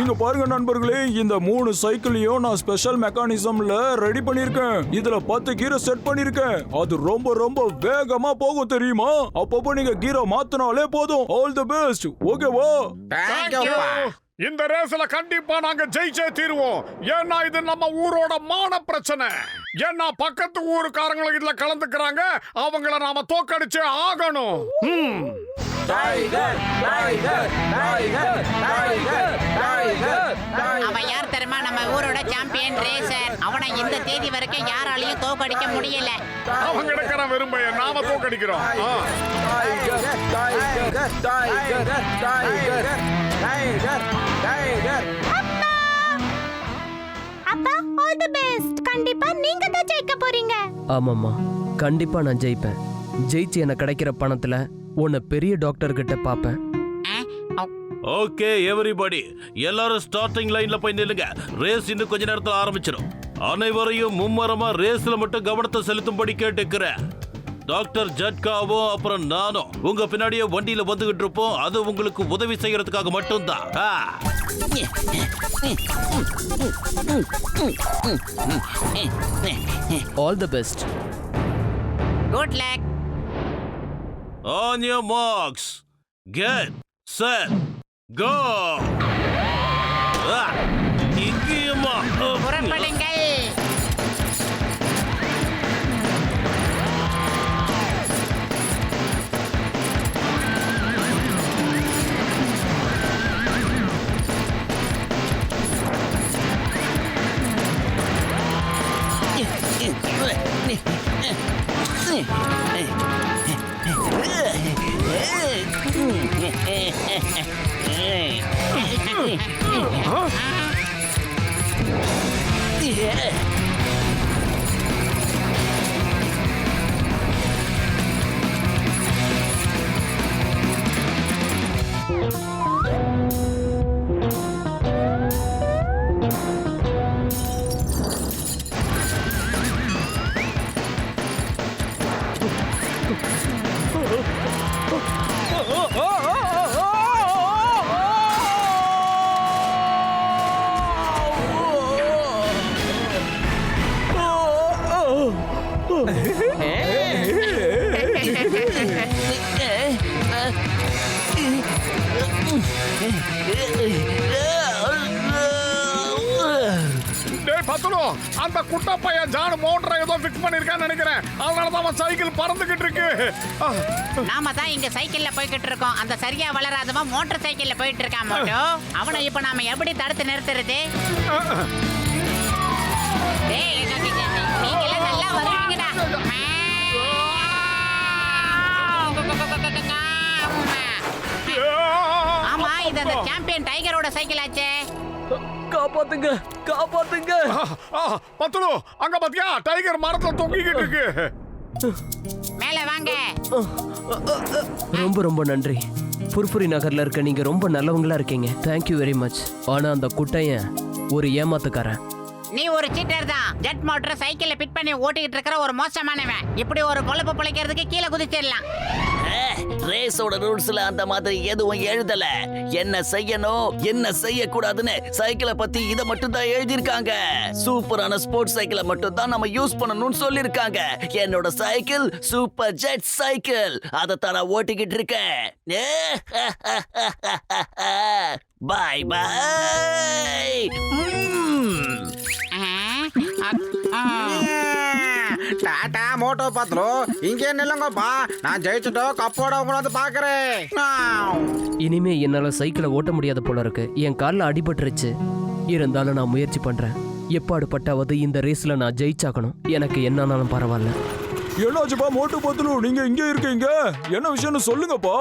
இங்க பாருங்க நண்பர்களே, இந்த 3 சைக்கிளையும் நான் ஸ்பெஷல் மெக்கானிசம்ல ரெடி பண்ணிருக்கேன். இதுல 10 கீரை செட் பண்ணிருக்கேன். அது ரொம்ப ரொம்ப வேகமா போகும் தெரியுமா? அப்பப்போ நீங்க கீரை மாத்தினாலே போதும். All the best. ஓகேவா? இந்த ரேஸ்ல கண்டிப்பா நாங்க ஜெயிச்சே தீருவோம். ஏன்னா இது நம்ம ஊரோட மான பிரச்சனை. ஏன்னா பக்கத்து ஊருக்காரங்களும் இதுல கலந்துக்கிறாங்க. அவங்கள நாம தோக்கடிச்சே ஆகணும். அவன் யார் தெரியுமா? நம்ம ஊரோட சாம்பியன் ரேசர். அவனை இந்த தேதி வரைக்கும் யாராலையும் தோக்கடிக்க முடியல. அவங்க எடுக்கிற விரும்ப நாம தோக்கடிக்கிறோம். அப்பா, ஆல் தி பெஸ்ட். கண்டிப்பா நீங்க தான் ஜெயிக்க போறீங்க. ஆமாம்மா, கண்டிப்பா நான் ஜெயிப்பேன். ஜெயிச்சு எனக்கு கிடைக்கிற பணத்துல உன்னை பெரிய டாக்டர் கிட்ட பாப்பேன். ஓகே எவரிபடி, எல்லாரும் ஸ்டார்டிங் லைன்ல போய் நில்லுங்க. ரேஸ் இன்னும் கொஞ்ச நேரத்துல ஆரம்பிச்சிடும். அனைவரையும் மும்மரமா ரேஸ்ல மட்டும் கவனத்தை செலுத்தும்படி கேட்டுக்கிறேன். டாக்டர் ஜட்காவும் அப்புறம் நானும் உங்க பின்னாடியே வண்டியில வந்துகிட்டு இருப்போம். அது உங்களுக்கு உதவி செய்யறதுக்காக மட்டும்தான். All the best. Good luck. On your marks, get set, go. இங்கேயுமா புறப்படுங்கள். அந்த குட்ட பையன் ஜான் மோட்டரை ஏதோ ஃபிக்ஸ் பண்ணிருக்கான்னு நினைக்கிறேன். அதனாலதான் அவன் சைக்கிள் பறந்துகிட்டு இருக்கு. நாம தான் இங்க சைக்கிள்ல போய்கிட்டு இருக்கோம். அந்த சரியா வளராதவன் மோட்டார் சைக்கிள்ல போயிட்டு இருக்கான் மோட்டோ. அவனை இப்ப நாம எப்படி தடுத்து நிறுத்துறது? நீங்க எல்லாம் நல்லா வருவீங்கடா. ஆமா, இது அந்த சாம்பியன் டைகரோட சைக்கிள் ஆச்சே. காப்பாத்துங்க, காப்பாத்துங்க. பத்துலு, அங்க பாத்தியா டைகர் மரத்துல தொங்கிக்கிட்டு இருக்கு. மேல வாங்க. ரொம்ப ரொம்ப நன்றி. புர்புரி நகர்ல இருக்க நீங்க ரொம்ப நல்லவங்களா இருக்கீங்க. Thank you very much. ஆனா அந்த குட்டையன் ஒரு ஏமாத்துக்காரன். நீ ஒரு சீட்டர் தான். ஜெட் மோட்டர் சைக்கிள்ல பிட் பண்ணி ஓட்டிக்கிட்டு இருக்கிற ஒரு மோசமானவன். இப்படி ஒரு பொழப்பு பிழைக்கிறதுக்கு கீழே குதிச்சிடலாம். ரேஸோட ரூல்ஸ்ல அந்த மாதிரி எதுவும் எழுதல. என்ன செய்யணும் என்ன செய்யக்கூடாதுன்னு சைக்கிளை பத்தி இத மட்டும் தான் எழுதிருக்காங்க. சூப்பரான ஸ்போர்ட்ஸ் சைக்கிளை மட்டும் தான் நம்ம யூஸ் பண்ணணும்னு சொல்லிருக்காங்க. என்னோட சைக்கிள் சூப்பர் ஜெட் சைக்கிள். அதைத்தான் நான் ஓட்டிக்கிட்டு இருக்கேன். பாய் பாய். டாடா மோட்டோ பாத்ரோ, இங்கே நில்லுங்கப்பா. நான் ஜெயிச்சுட்டோ கப்போட உங்களை வந்து பாக்குறேன். இனிமே என்னால சைக்கிளை ஓட்ட முடியாத போல இருக்கு. என் காலில் அடிபட்டுருச்சு. இருந்தாலும் நான் முயற்சி பண்றேன். எப்பாடு பட்டாவது இந்த ரேஸ்ல நான் ஜெயிச்சாக்கணும். எனக்கு என்னானாலும் பரவாயில்ல. என்னாச்சுப்பா மோட்டு பத்துலு, நீங்க இங்க இருக்கீங்க? என்ன விஷயம்னு சொல்லுங்கப்பா.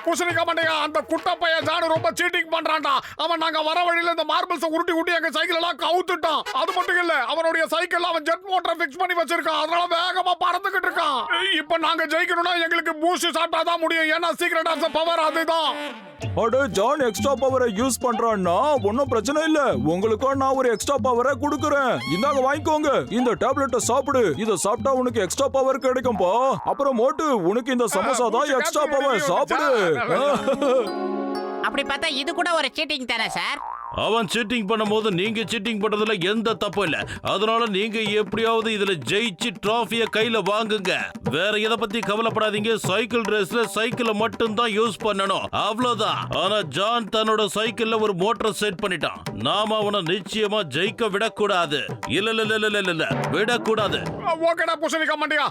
பூசணிக்கா மண்டையா, அந்த குட்ட பையன் ஜானு ரொம்ப சீட்டிங் பண்றான்டா. அவன் நாங்க வர வழியில இந்த மார்பிள்ஸ் உருட்டி எங்க சைக்கிள் எல்லாம் கவுத்துட்டான். அது மட்டும் இல்ல, அவனுடைய சைக்கிள் அவன் ஜெட் மோட்டரை ஃபிக்ஸ் பண்ணி வச்சிருக்கான். அதனால வேகமா பறந்துகிட்டு இருக்கான். இப்ப நாங்க ஜெயிக்கணும்னா எங்களுக்கு பூஸ்ட் சாப்பிட்டாதான் முடியும். ஏன்னா சீக்ரெட் ஆஃப் தி பவர் அதுதான். அட ஜான் எக்ஸ்ட்ரா பவரை யூஸ் பண்றான்னா ஒன்னும் பிரச்சனை இல்ல. உங்களுக்கும் நான் ஒரு எக்ஸ்ட்ரா பவரை கொடுக்கறேன். இந்தாங்க வாங்கிக்கோங்க. இந்த டேப்லெட்டை சாப்பிடு. இத சாப்பிட்டா உனக்கு எக்ஸ்ட்ரா பவர் கிடைக்கும்பா. அப்புறம் மோட்டு, உனக்கு இந்த சமோசா தான் எக்ஸ்ட்ரா பவர். சாப்பிடு. அப்படி பார்த்தா இது கூட ஒரு சீட்டிங் தானே சார்? அவன் சீட்டிங் பண்ணும்போது நீங்க சீட்டிங் பண்றதுல எந்த தப்பும் இல்ல. அதனால நீங்க எப்படியாவது இதுல ஜெயிச்சு டிராஃபிய கையில வாங்குங்க. வேற எதை பத்தி கவலைப்படாதீங்க. சைக்கிள் ரேஸ்ல சைக்கிளை மட்டும் தான் யூஸ் பண்ணணும், அவ்வளவுதான். ஆனா ஜான் தன்னோட சைக்கிள்ல ஒரு மோட்டர் செட் பண்ணிட்டான். நாம அவனை நிச்சயமா ஜெயிக்க விடக்கூடாது. இல்ல விடக்கூடாது. ஓகேடா பூசணிக்கா மண்டையா,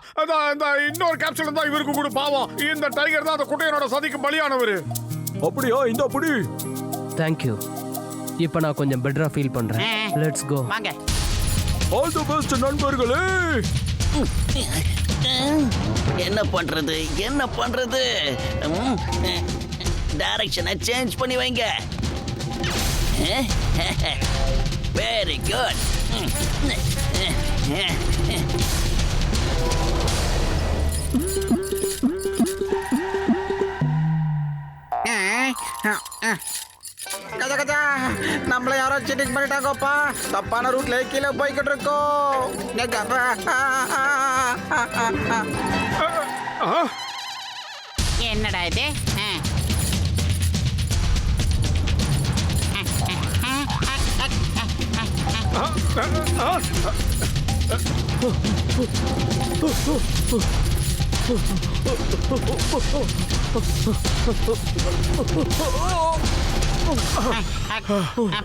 இந்த இன்னொரு கேப்சூல் தான் இவருக்கு கூட பாவம். இந்த டைகர் தான் அந்த குட்டையனோட சதிக்கு பலியானவர். அப்படியா? இந்த அப்படி. தேங்க்யூ. இப்போ நான் கொஞ்சம் பெட்டரா ஃபீல் பண்றேன். Let's go. வாங்க. ஆல் தி பெஸ்ட் நண்பர்களே. என்ன பண்றது? டைரக்ஷனை சேஞ்ச் பண்ணி வைங்க. Very good. கஜா கஜா, நம்மள யாரோ சீட்டிங் பண்ணிட்டாங்கப்பா. தப்பான ரூட்ல கீழே போய்கிட்டு இருக்கோம். என்னடா இது?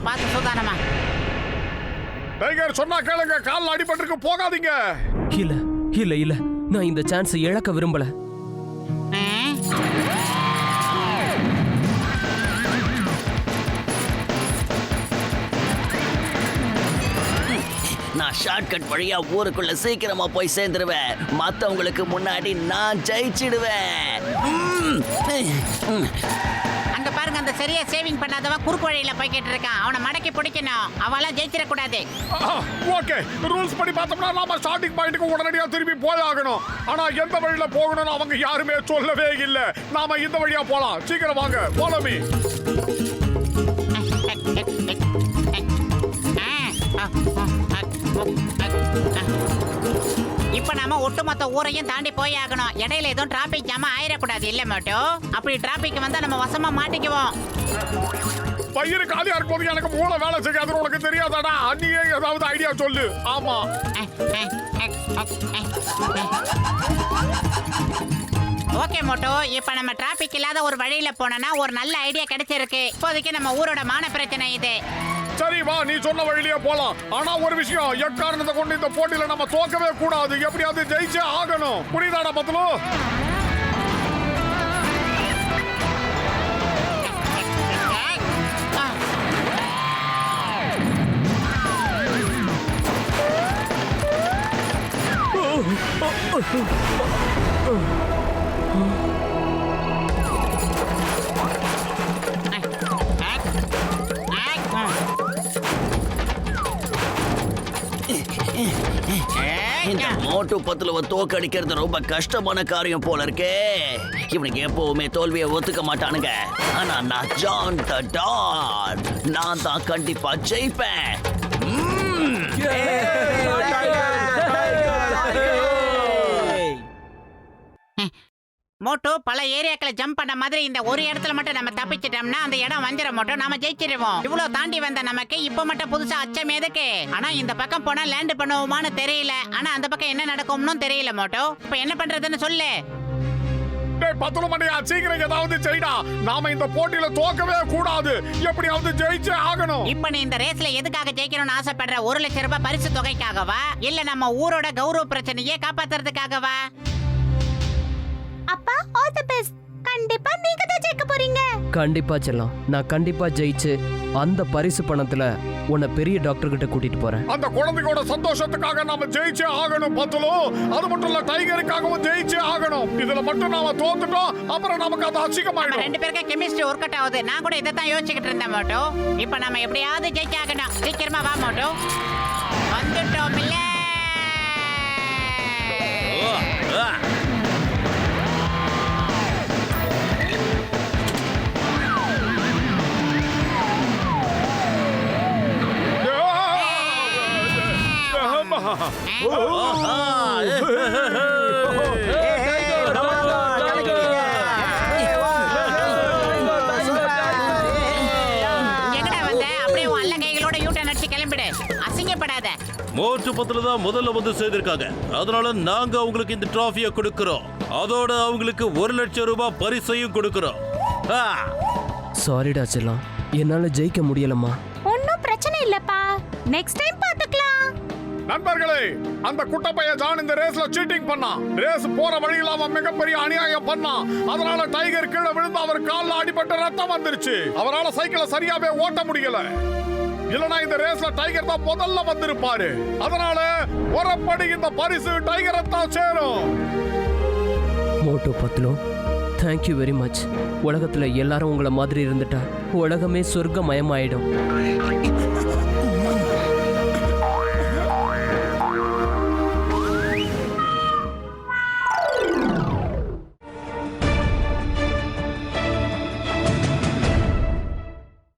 பார்த்து சுதானமா. டைகர் சொன்னா கேளுங்க, கால்ல அடிபட்டிருக்கு, போகாதீங்க. இல்ல நான் இந்த சான்ஸ் இழக்க விரும்பல. நான் ஷார்ட்கட் வழியா ஊருக்குள்ள சீக்கிரமா போய் சேர்ந்துருவேன். மத்தவங்களுக்கு முன்னாடி நான் ஜெயிச்சிடுவேன். அங்க பாருங்க, அந்த சரியா சேவிங் பண்ணாதவன் குறுக்கு வழியில போய்கிட்டு இருக்கான். அவனை மடக்கி பிடிக்கணும். அவெல்லாம் ஜெயிச்சிட கூடாது. ஓகே, ரூல்ஸ் படி பார்த்தோம்னா நாம ஸ்டார்டிங் பாயிண்ட்க்கு உடனடியா திரும்பி போயாகணும். ஆனா எந்த வழியில போகணும்னு அவங்க யாருமே சொல்லவே இல்ல. நாம இந்த வழியா போலாம். சீக்கிரம் வாங்க, ஃபாலோ மீ. இப்ப நாம ஒட்டுமொத்த ஊரையும் தாண்டி போய் ஆகணும். இடையில எதுவும் டிராபிக் ஜாம ஆயிடக்கூடாது. இல்ல மட்டும் அப்படி டிராபிக் வந்தா நம்ம வசமா மாட்டிக்குவோம். பயிறு காலியா இருக்கும்போது எனக்கு மூளை வேலை செய்யாது, உனக்கு தெரியாதாடா? அன்னியே ஏதாவது ஐடியா சொல்லு. ஆமா, ஓகே மோட்டோ, இப்ப நம்ம டிராபிக் இல்லாத ஒரு வழியில போனோம்னா ஒரு நல்ல ஐடியா கிடைச்சிருக்கு. இப்போதைக்கு நம்ம ஊரோட மான பிரச்சனை இது. சரி வா, நீ சொன்ன வழியிலேயே போலாம். ஆனா ஒரு விஷயம், எக்காரணத்தை கொண்டு இந்த போட்டியில நம்ம தோக்கவே கூடாது. எப்படியாவது ஜெயிச்சே ஆகணும். புரியுதாடா பத்லு? இந்த மோட்டு பத்துலவ தோக்கடிக்கிறது ரொம்ப கஷ்டமான காரியம் போல இருக்கே. இவனுக்கு எப்பவுமே தோல்வியை ஒத்துக்க மாட்டானுங்க. ஆனா நான் ஜான் த டான், நான் தான் கண்டிப்பா ஜெயிப்பேன். மோட்டோ, பல ஏரியாக்களை ஜம்ப் பண்ண மாதிரி இந்த ஒரு இடத்துல மட்டும் நம்ம தப்பிச்சிட்டோம்னா அந்த இடம் வஞ்சிர மோட்டோ, நாம ஜெயிச்சிருவோம். இவ்வளவு தாண்டி வந்த நமக்கு இப்ப மட்டும் புதுசா அச்சம் எதுக்கு? ஆனா இந்த பக்கம் போனா லேண்ட் பண்ணுவோமான்னு தெரியல. ஆனா அந்த பக்கம் என்ன நடக்கும்னு தெரியல மோட்டோ. இப்ப என்ன பண்றதுன்னு சொல்லு. டேய் பத்லு மண்டையா, சீக்கிரம் ஏதாவது செய்டா. நாம இந்த போட்டியில தோக்கவே கூடாது. எப்படியாவது ஜெயிச்சே ஆகணும். இப்ப நீ இந்த ரேஸ்ல எதுக்காக ஜெயிக்கணும்னு ஆசைப்படுற? 1 லட்சம் ரூபாய் பரிசு தொகைக்காகவா, இல்ல நம்ம ஊரோட கௌரவ பிரச்சனையே காப்பாத்துறதுக்காகவா? அப்பா, ஆல் தி பெஸ்ட். கண்டிப்பா நீங்க தான் ஜெயிக்க போறீங்க. கண்டிப்பா செல்லம், நான் கண்டிப்பா ஜெயிச்சு அந்த பரிசு பணத்துல உன்னை பெரிய டாக்டர் கிட்ட கூட்டிட்டு போறேன். அந்த குழந்தையோட சந்தோஷத்துக்காக நாம ஜெயிச்சே ஆகணும் பத்துலு. அது மட்டும் இல்ல, டைகருக்காகவும் ஜெயிச்சே ஆகணும். இதுல மட்டும் நாம தோத்துட்டோம், அப்புறம் நமக்கு அது நம்ம அசிங்கமாயிடும். 2 பேருக்கு கெமிஸ்ட்ரி ஒர்க் அவுட் ஆகுது. நான் கூட இதை தான் யோசிச்சுக்கிட்டு இருந்தேன் மோட்டோ. இப்போ நம்ம எப்படியாவது ஜெயிச்சாகணும். சீக்கிரமா வா மோட்டோ. வந்துட்டோம் இல்ல. எங்கடா வந்த? அப்படியே உன் அல்ல கைகளோட யூட்டன் அடிச்சு கிளம்பிடு. அசிங்கப்படாத. மோட்டு பத்துல தான் முதல்ல வந்து சேர்ந்திருக்காங்க. அதனால நாங்க அவங்களுக்கு இந்த டிராஃபியை கொடுக்கிறோம். அதோட அவங்களுக்கு 1,00,000 ரூபாய் பரிசையும் கொடுக்கிறோம். சாரிடா செல்லம், என்னால ஜெயிக்க முடியலம்மா. ஒன்னும் பிரச்சனை இல்லப்பா, நெக்ஸ்ட் டைம் பாத்துக்கலாம். நண்பர்களே, அந்த குட்டப்பைய ஜான் இந்த ரேஸ்ல சீட்டிங் பண்ணான். ரேஸ் போற வழியில அவன் மிகப்பெரிய அநியாயம் பண்ணான். அதனால டைகர் கீழே விழுந்து அவர் கால்ல அடிபட்டு ரத்தம் வந்துருச்சு. அவரால சைக்கிளை சரியாவே ஓட்ட முடியல. இல்லனா இந்த ரேஸ்ல டைகர் தான் முதல்ல வந்திருப்பாரு. அதனால ஒரப்படி இந்த பரிசு டைகரை தான் சேரும். Motu Patlu, thank you very much. உலகத்துல எல்லாரும் உங்களை மாதிரி இருந்துட்டா உலகமே சொர்க்கமயமாயிடும்.